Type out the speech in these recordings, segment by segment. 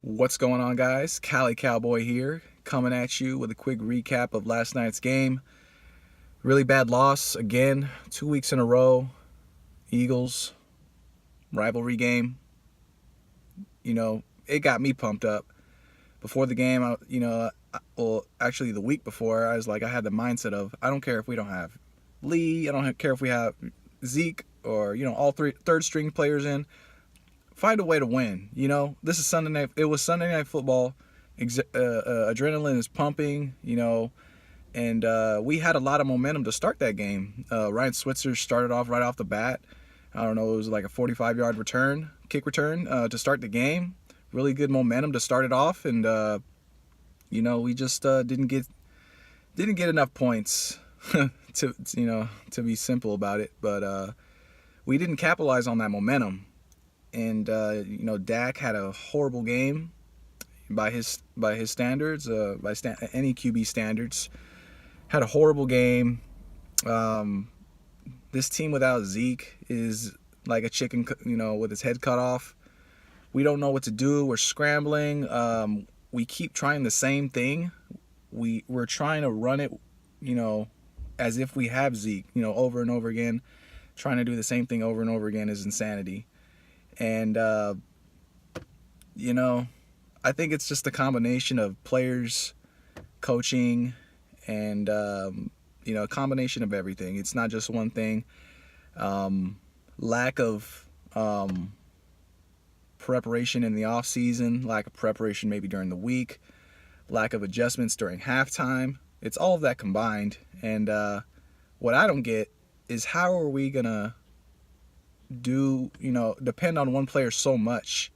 What's going on, guys? Cali Cowboy here, coming at you with a quick recap of last night's game. Really bad loss again, 2 weeks in a row. Eagles, rivalry game. It got me pumped up. Before the game, actually the week before, I had the mindset of, I don't care if we don't have Lee, I don't care if we have Zeke or, all three third string players in. Find a way to win. This is Sunday night. It was Sunday Night Football. Adrenaline is pumping. And we had a lot of momentum to start that game. Ryan Switzer started off right off the bat. I don't know, it was like a 45-yard kick return to start the game. Really good momentum to start it off, and we just didn't get enough points to be simple about it. But we didn't capitalize on that momentum. And Dak had a horrible game by his standards, any QB standards. Had a horrible game. This team without Zeke is like a chicken, with its head cut off. We don't know what to do. We're scrambling. We keep trying the same thing. We're trying to run it, as if we have Zeke, over and over again. Trying to do the same thing over and over again is insanity. And, I think it's just a combination of players, coaching, and, a combination of everything. It's not just one thing. Lack of preparation in the off season, lack of preparation maybe during the week, lack of adjustments during halftime. It's all of that combined. And what I don't get is, how are we going to depend on one player so much,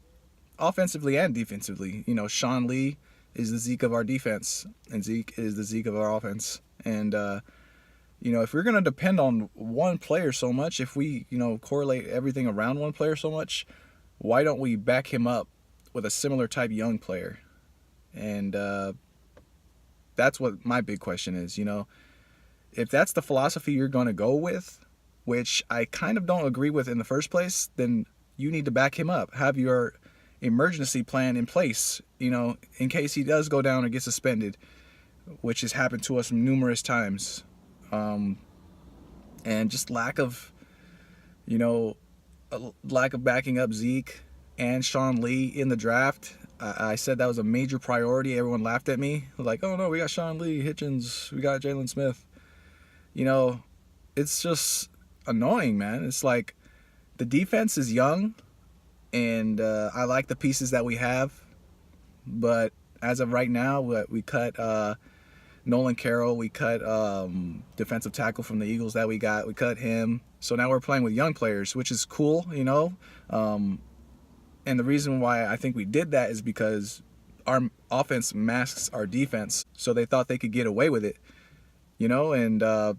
offensively and defensively. Sean Lee is the Zeke of our defense, and Zeke is the Zeke of our offense. And if we're gonna depend on one player so much, if we correlate everything around one player so much, why don't we back him up with a similar type young player? And that's what my big question is. If that's the philosophy you're gonna go with, which I kind of don't agree with in the first place, then you need to back him up. Have your emergency plan in place, in case he does go down or get suspended, which has happened to us numerous times. And just lack of backing up Zeke and Sean Lee in the draft. I said that was a major priority. Everyone laughed at me. Like, oh no, we got Sean Lee, Hitchens, we got Jalen Smith. It's just annoying, man. It's like the defense is young, and I like the pieces that we have, but as of right now, we cut Nolan Carroll, we cut defensive tackle from the Eagles that we cut him. So now we're playing with young players, which is cool, and the reason why I think we did that is because our offense masks our defense, so they thought they could get away with it, and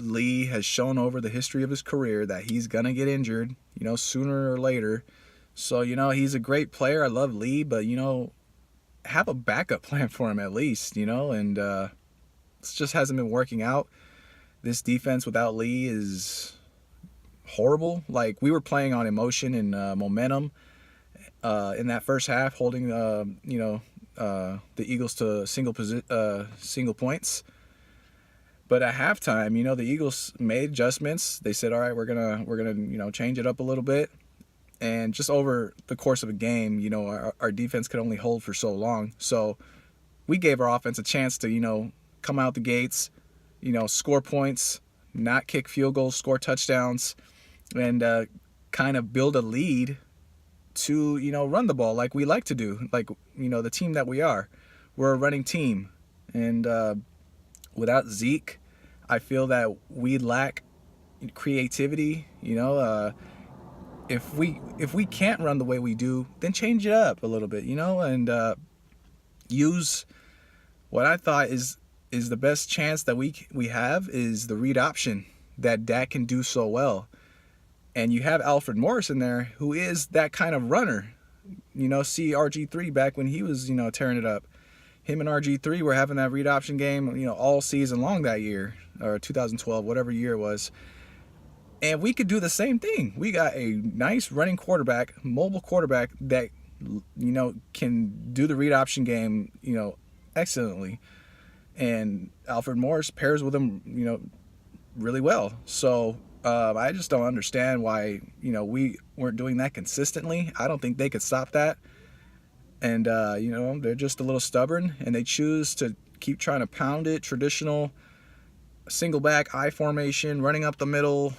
Lee has shown over the history of his career that he's going to get injured, sooner or later. So, he's a great player. I love Lee, but, have a backup plan for him at least, and it just hasn't been working out. This defense without Lee is horrible. Like, we were playing on emotion and momentum in that first half, holding, the Eagles to single points. But at halftime, the Eagles made adjustments. They said, all right, we're gonna change it up a little bit. And just over the course of a game, our defense could only hold for so long. So we gave our offense a chance to, come out the gates, score points, not kick field goals, score touchdowns, and kind of build a lead to, run the ball like we like to do. Like, the team that we are. We're a running team. And without Zeke, I feel that we lack creativity. If we can't run the way we do, then change it up a little bit, and use what I thought is the best chance that we have is the read option that Dak can do so well. And you have Alfred Morris in there, who is that kind of runner. See RG3 back when he was, tearing it up. Him and RG3 were having that read option game, all season long that year, or 2012, whatever year it was. And we could do the same thing. We got a nice running quarterback, mobile quarterback that can do the read option game, excellently. And Alfred Morris pairs with him, really well. So I just don't understand why, we weren't doing that consistently. I don't think they could stop that. And, they're just a little stubborn, and they choose to keep trying to pound it. Traditional single back I formation, running up the middle,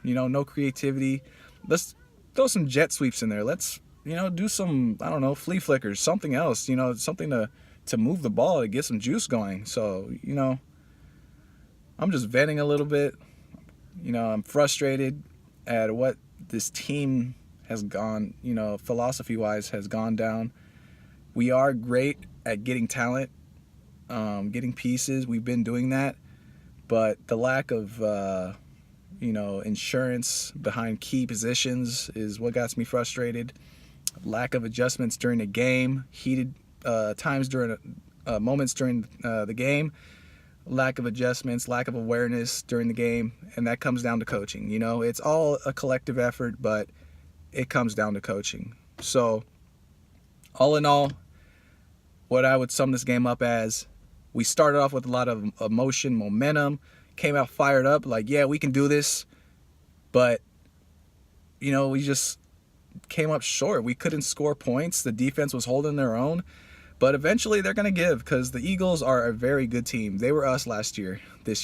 no creativity. Let's throw some jet sweeps in there. Let's, do some, I don't know, flea flickers, something else, something to move the ball to get some juice going. So, I'm just venting a little bit. I'm frustrated at what this team has gone, philosophy-wise has gone down. We are great at getting talent, getting pieces. We've been doing that. But the lack of, insurance behind key positions is what gets me frustrated. Lack of adjustments during the game, heated times during moments during the game, lack of adjustments, lack of awareness during the game, and that comes down to coaching. It's all a collective effort, but it comes down to coaching. So, all in all, what I would sum this game up as, we started off with a lot of emotion, momentum, came out fired up, like, yeah, we can do this, but, we just came up short. We couldn't score points. The defense was holding their own, but eventually they're going to give, because the Eagles are a very good team. They were us this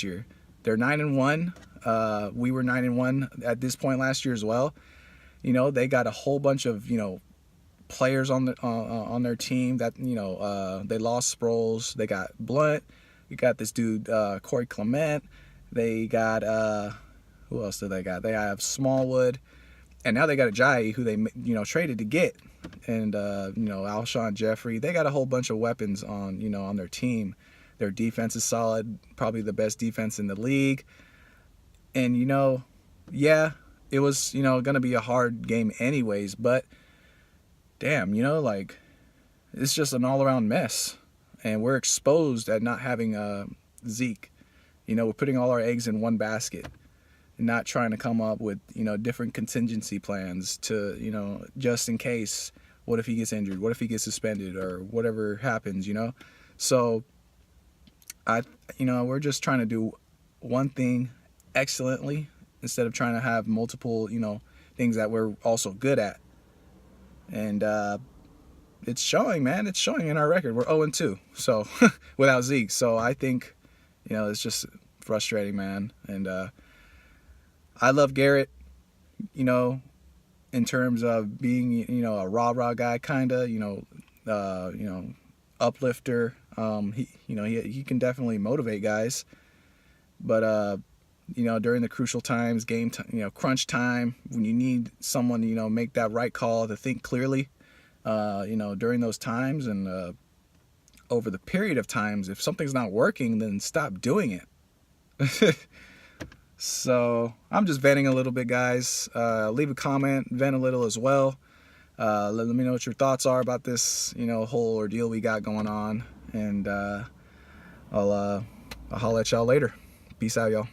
year. They're 9-1. We were 9-1 at this point last year as well. They got a whole bunch of, players on their team that, they lost Sproles. They got Blunt. You got this dude, Corey Clement. They got, who else do they got? They have Smallwood. And now they got Ajayi, who they, traded to get. And, Alshon Jeffrey. They got a whole bunch of weapons on, on their team. Their defense is solid, probably the best defense in the league. And, yeah, it was, going to be a hard game anyways. But, damn, it's just an all-around mess. And we're exposed at not having Zeke. We're putting all our eggs in one basket and not trying to come up with, different contingency plans to, just in case. What if he gets injured? What if he gets suspended or whatever happens, So, we're just trying to do one thing excellently instead of trying to have multiple, things that we're also good at. And it's showing, man. It's showing in our record. We're 0-2, so without Zeke. So I think, it's just frustrating, man. And I love Garrett, in terms of being, a rah-rah guy, kind of, uplifter. He can definitely motivate guys. But, during the crucial times, crunch time, when you need someone to, make that right call, to think clearly, during those times and over the period of times, if something's not working, then stop doing it. So I'm just venting a little bit, guys. Leave a comment, vent a little as well. Let me know what your thoughts are about this, whole ordeal we got going on. And I'll holler at y'all later. Peace out, y'all.